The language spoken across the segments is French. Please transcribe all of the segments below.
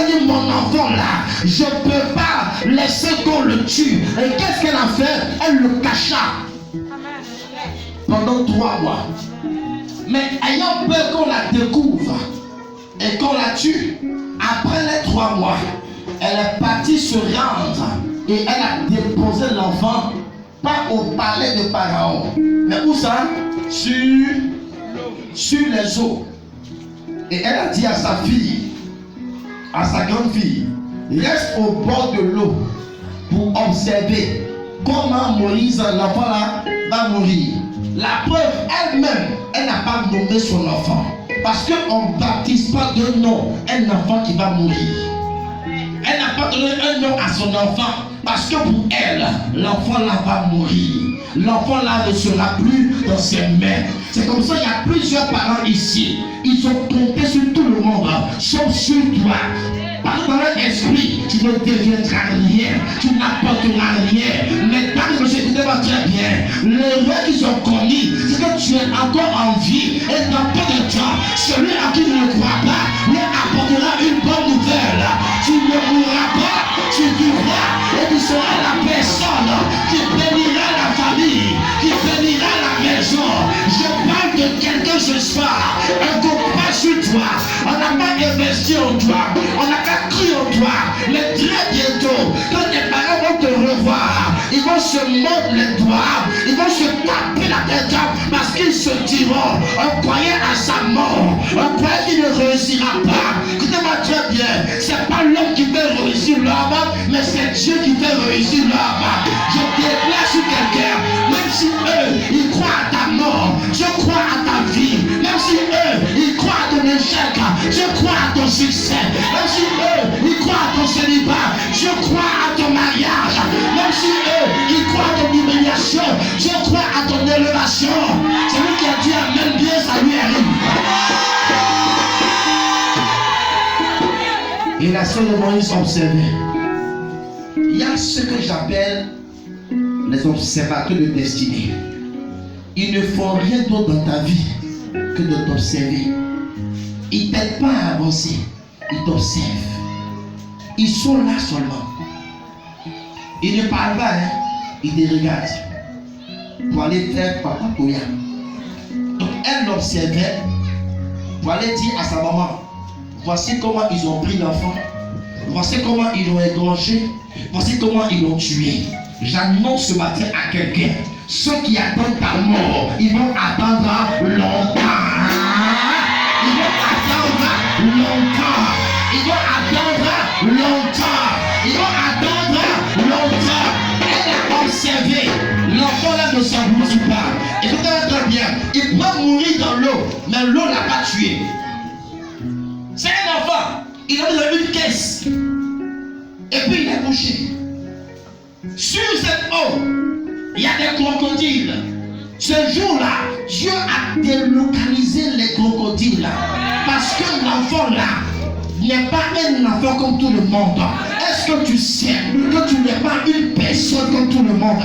Elle dit, mon enfant là, je ne peux pas laisser qu'on le tue. Et qu'est-ce qu'elle a fait? Elle le cacha pendant 3 mois. Mais ayant peur qu'on la découvre et qu'on la tue, après les 3 mois, elle est partie se rendre et elle a déposé l'enfant, pas au palais de Pharaon, mais où ça? Sur les eaux. Et elle a dit à sa fille, à sa grande fille, reste au bord de l'eau pour observer comment Moïse, l'enfant là, va mourir. La preuve, elle-même, elle n'a pas nommé son enfant. Parce qu'on ne baptise pas de nom un enfant qui va mourir. Elle n'a pas donné un nom à son enfant. Parce que pour elle, l'enfant là va mourir. L'enfant là ne sera plus dans ses mains. C'est comme ça, il y a plusieurs parents ici. Ils ont compté sur tout le monde, sauf sur toi. Parce que dans leur esprit, tu ne deviendras rien, tu n'apporteras rien. Mais tant que je écoutais pas très bien, l'erreur qu'ils ont commis, c'est que tu es encore en vie. Et dans peu de temps, celui à qui ne le croit pas, lui apportera une bonne nouvelle. Tu ne mourras pas, tu vivras et tu seras la personne qui bénira la famille, qui bénira la maison. Je parle de quelqu'un ce soir, un combat sur toi. On n'a pas investi en toi, on n'a pas cru en toi. Mais très bientôt, quand tes parents vont te revoir, ils vont se mordre les doigts, ils vont se taper la tête parce qu'ils se diront, on croyait à sa mort, on croyait qu'il ne réussira pas. Écoutez-moi très bien, c'est pas l'homme qui fait réussir l'homme, mais c'est Dieu qui fait réussir l'homme. Je déclare sur quelqu'un, même si eux, ils croient à ta mort, je crois à ta vie. Même si eux, ils croient à ton échec, je crois à ton succès. Même si eux, ils croient à ton célibat, je crois à ton mariage. Même si eux, ils croient à ton humiliation, je crois à ton élévation. C'est lui qui a dit amen bien, ça lui arrive. Et la sœur de Moïse observait. Il y a ce que j'appelle les observateurs de destinée. Ils ne font rien d'autre dans ta vie que de t'observer. Ils ne t'aident pas à avancer, ils t'observent. Ils sont là seulement. Ils ne parlent pas, hein? Ils te regardent pour aller faire papa Koya. Donc elle l'observait pour aller dire à sa maman, voici comment ils ont pris l'enfant, voici comment ils l'ont égorgé, voici comment ils l'ont tué. J'annonce ce matin à quelqu'un, ceux qui attendent ta mort, ils vont attendre longtemps. Ils vont attendre longtemps. Ils vont attendre longtemps. Ils vont attendre longtemps. Elle a observé. L'enfant là ne s'abuse pas. Écoutez très bien. Il peut mourir dans l'eau, mais l'eau l'a pas tué. C'est un enfant. Il a dans une caisse. Et puis il est couché. Sur cette eau, il y a des crocodiles. Ce jour-là, Dieu a délocalisé les crocodiles. Parce que l'enfant là n'est pas un enfant comme tout le monde. Est-ce que tu sais que tu n'es pas une personne comme tout le monde?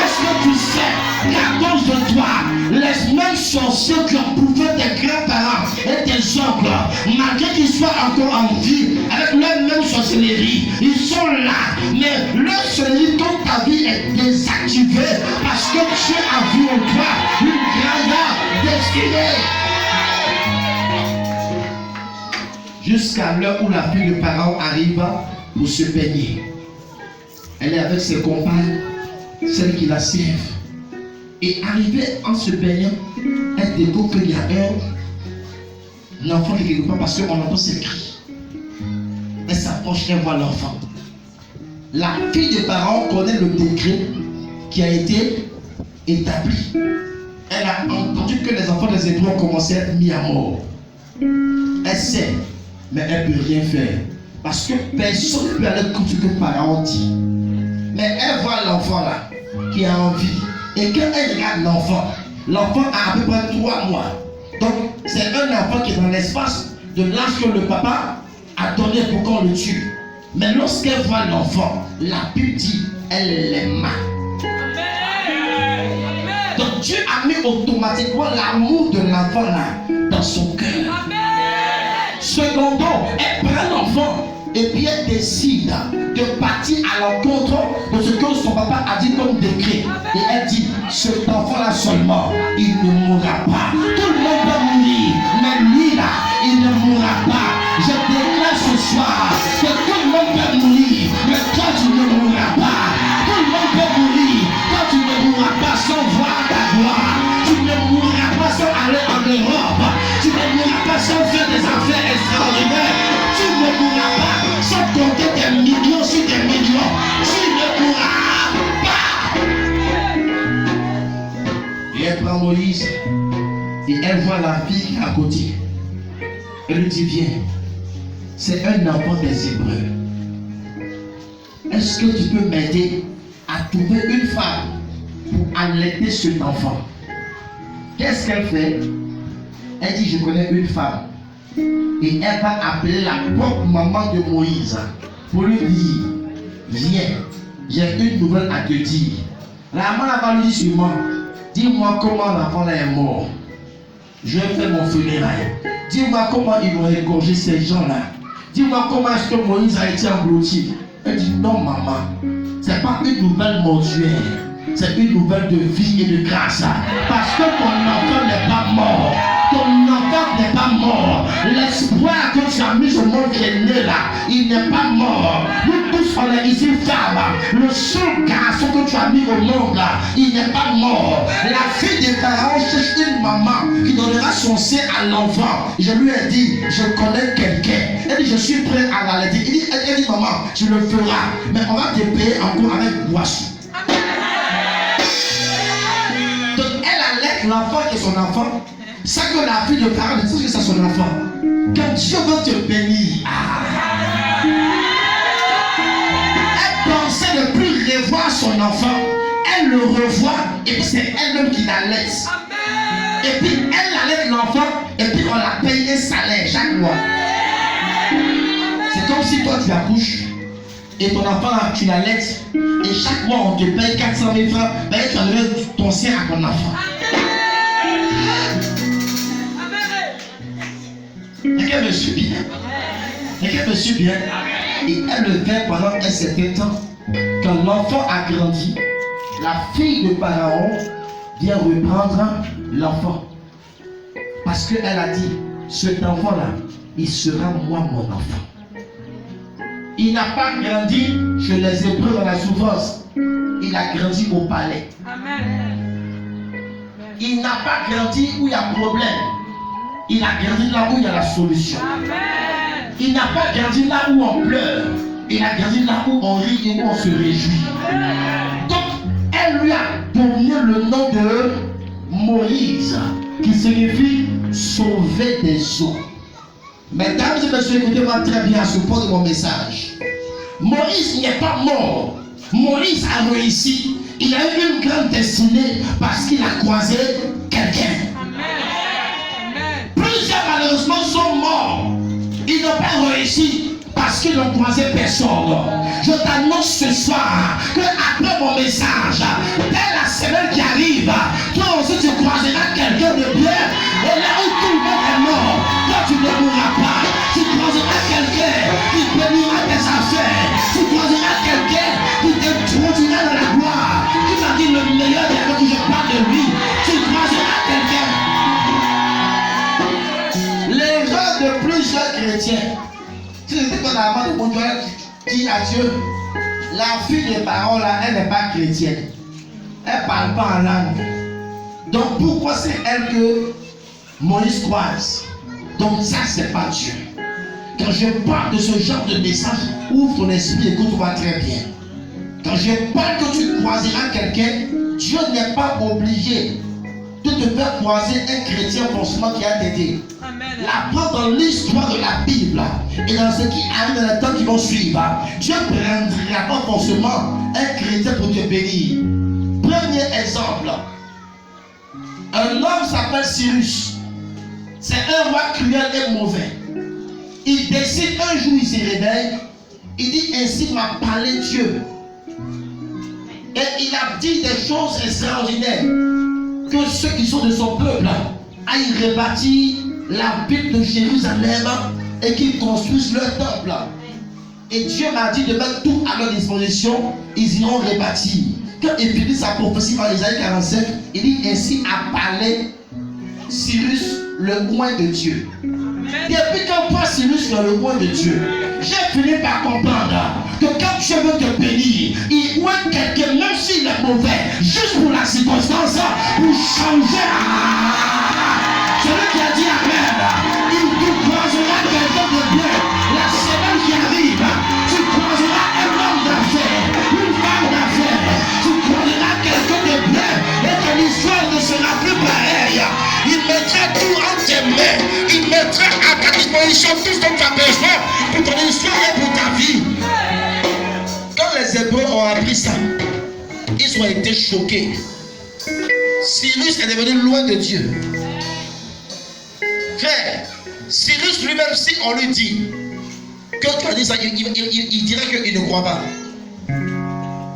Est-ce que tu sais qu'à cause de toi, les mêmes sorciers qui ont bouffé tes grands-parents et tes oncles, malgré qu'ils soient encore en vie, avec leur même sorcellerie, ils sont là. Mais leur sorcellerie, toute ta vie est désactivée parce que Dieu a vu en toi une grande destinée. Jusqu'à l'heure où la fille de Pharaon arrive pour se baigner. Elle est avec ses compagnes, celles qui la servent. Et arrivée en se baignant, elle découvre qu'il y a un enfant qui est quelque part parce qu'on entend ses cris. Elle s'approche, elle voit l'enfant. La fille de Pharaon connaît le décret qui a été établi. Elle a entendu que les enfants des Hébreux ont commencé à être mis à mort. Elle sait, mais elle ne peut rien faire. Parce que personne ne peut aller contre ce que Pharaon dit. Mais elle voit l'enfant là, qui a envie. Et quand elle regarde l'enfant a à peu près 3 mois. Donc c'est un enfant qui est dans l'espace de l'âge que le papa a donné pour qu'on le tue. Mais lorsqu'elle voit l'enfant, la Bible dit, elle l'aima. Donc Dieu a mis automatiquement l'amour de l'enfant là dans son cœur. Secondo, elle prend l'enfant et puis elle décide de partir à l'encontre de ce que son papa a dit comme décret. Et elle dit, cet enfant-là seulement, il ne mourra pas. Tout le monde peut mourir, mais lui là, il ne mourra pas. Je déclare ce soir que tout le monde peut mourir, mais toi tu ne mourras pas. Tout le monde peut mourir, toi tu ne mourras pas sans voir ta gloire. Tu ne mourras pas sans aller en Europe. Tu ne mourras pas sans faire des affaires extraordinaires. Tu ne mourras pas sans compter des millions sur des millions. Tu ne mourras pas. Et elle prend Moïse et elle voit la fille à côté. Elle lui dit, viens. C'est un enfant des Hébreux. Est-ce que tu peux m'aider à trouver une femme pour allaiter cet enfant? Qu'est-ce qu'elle fait? Elle dit, je connais une femme. Et elle va appeler la propre maman de Moïse pour lui dire, viens, j'ai une nouvelle à te dire. La maman va lui dire sûrement, dis-moi comment l'enfant là est mort. Je vais faire mon funérail. Dis-moi comment ils vont égorger ces gens-là. Dis-moi comment est-ce que Moïse a été englouti. Elle dit, non maman, c'est pas une nouvelle mortuaire. C'est une nouvelle de vie et de grâce. Parce que ton enfant n'est pas mort. Ton enfant n'est pas mort. L'espoir que tu as mis au monde qui est né là, il n'est pas mort. Nous tous on est ici femmes. Le seul garçon que tu as mis au monde là, il n'est pas mort. La fille des parents cherche une maman qui donnera son sein à l'enfant. Je lui ai dit, je connais quelqu'un. Elle dit, je suis prêt à l'allaiter. Elle dit, maman, tu le feras. Mais on va te payer encore avec boisson. L'enfant et son enfant, ça que la fille de parents dit que c'est son enfant. Quand Dieu veut te bénir, elle pensait ne plus revoir son enfant, elle le revoit et puis c'est elle-même qui l'allaite. Et puis elle allaite l'enfant et puis on la paye un salaire chaque mois. C'est comme si toi tu accouches et ton enfant tu l'allaites et chaque mois on te paye 400 000 francs, ben tu enlèves ton sein à ton enfant. Quelqu'un me suit bien. Quelqu'un me suit bien. Et elle le fait pendant un certain temps. Quand l'enfant a grandi, la fille de Pharaon vient reprendre l'enfant. Parce qu'elle a dit, cet enfant-là, il sera moi mon enfant. Il n'a pas grandi chez les Hébreux dans la souffrance. Il a grandi au palais. Il n'a pas grandi où il y a problème. Il a grandi là où il y a la solution. Amen. Il n'a pas grandi là où on pleure. Il a grandi là où on rit et où on se réjouit. Amen. Donc, elle lui a donné le nom de Moïse, qui signifie sauver des eaux. Mesdames et messieurs, écoutez-moi très bien à ce point de mon message. Moïse n'est pas mort. Moïse a réussi. Il a eu une grande destinée parce qu'il a croisé quelqu'un. Plusieurs malheureusement sont morts. Ils n'ont pas réussi parce qu'ils n'ont croisé personne. Je t'annonce ce soir que après mon message, dès la semaine qui arrive, toi aussi tu croiseras quelqu'un de bien. Et là où tout le monde est mort, toi tu ne mourras pas. Tu croiseras quelqu'un qui bénira tes affaires. Tu croiseras quelqu'un qui t'introduira dans la gloire. Qui va dire le meilleur des gens que je parle de lui. Tu croiseras quelqu'un. L'erreur de plusieurs chrétiens, si je dis qu'on a avant de mon Dieu dit à Dieu, la fille des parents là, elle n'est pas chrétienne. Elle ne parle pas en langue. Donc pourquoi c'est elle que Moïse croise? Donc ça c'est pas Dieu. Quand je parle de ce genre de message, ouvre ton esprit, écoute-moi très bien. Quand je parle que tu croiseras quelqu'un, Dieu n'est pas obligé de te faire croiser un chrétien forcément qui a t'aider. La preuve dans l'histoire de la Bible et dans ce qui arrive dans les temps qui vont suivre, Dieu ne prendra pas forcément un chrétien pour te bénir. Premier exemple, un homme s'appelle Cyrus. C'est un roi cruel et mauvais. Il décide un jour, il se réveille, il dit ainsi m'a parlé Dieu. Et il a dit des choses extraordinaires. Que ceux qui sont de son peuple aillent rebâtir la ville de Jérusalem et qu'ils construisent leur temple. Et Dieu m'a dit de mettre tout à leur disposition, ils iront rebâtir. Quand il finit sa prophétie par Isaïe 45, il dit ainsi a parlé Cyrus, le roi de Dieu. Depuis qu'on voit Cyrus, le roi de Dieu, j'ai fini par comprendre que quand Dieu veut te bénir, il voit quelqu'un, même s'il est mauvais, juste pour la circonstance, pour changer. Celui qui a dit Amen, il croisera quelqu'un de bien. La semaine qui arrive, tu croiseras un homme d'affaires, une femme d'affaires, tu croiseras quelqu'un de bien, et que l'histoire ne sera plus pareille. Il mettra tout en tes mains, il mettra à ta disposition tout ce dont tu as besoin pour ton histoire et pour ta vie. Quand les Hébreux ont appris ça, ils ont été choqués. Cyrus est devenu loin de Dieu. Frère, Cyrus lui-même, si on lui dit que tu as dit ça, il dirait qu'il ne croit pas.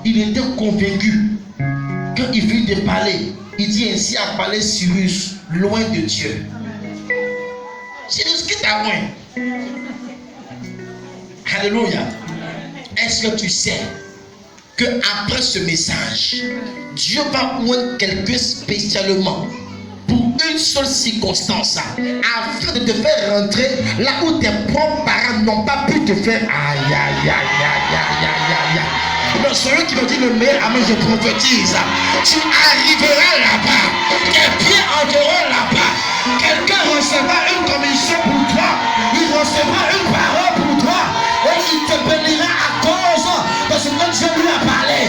Il était convaincu. Quand il finit de parler, il dit ainsi à parler Cyrus, loin de Dieu. Cyrus, qui t'a loin? Alléluia. Est-ce que tu sais que après ce message, Dieu va oindre quelqu'un spécialement pour une seule circonstance, afin de te faire rentrer là où tes propres parents n'ont pas pu te faire. Aïe, aïe, aïe, aïe, aïe, aïe, aïe. Mais celui qui me dit le meilleur amen, je prophétise. Tu arriveras là-bas, tes pieds entreront là-bas. Quelqu'un recevra une commission pour toi, il recevra une parole pour toi, et il te bénira à cause de ce que Dieu lui a parlé.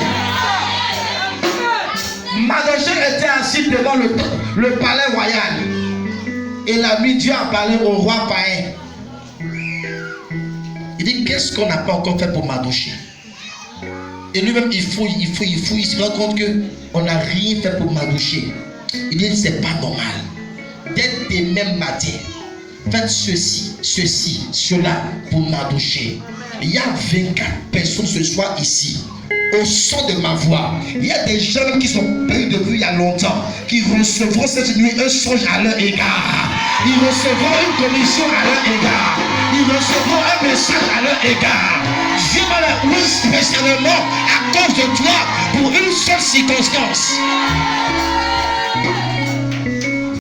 Mardochée était assis devant le palais royal. Et la nuit, Dieu a parlé au roi païen. Il dit, qu'est-ce qu'on n'a pas encore fait pour Mardochée? Et lui-même, il fouille, il se rend compte qu'on n'a rien fait pour Mardochée. Il dit, c'est pas normal. Dès demain matin, faites ceci, cela pour Mardochée. Il y a 24 personnes ce soir ici. Au son de ma voix, il y a des gens qui sont payés de vue il y a longtemps, qui recevront cette nuit un songe à leur égard. Ils recevront une commission à leur égard. Ils recevront un message à leur égard. Dieu va leur louer spécialement à cause de toi pour une seule circonstance.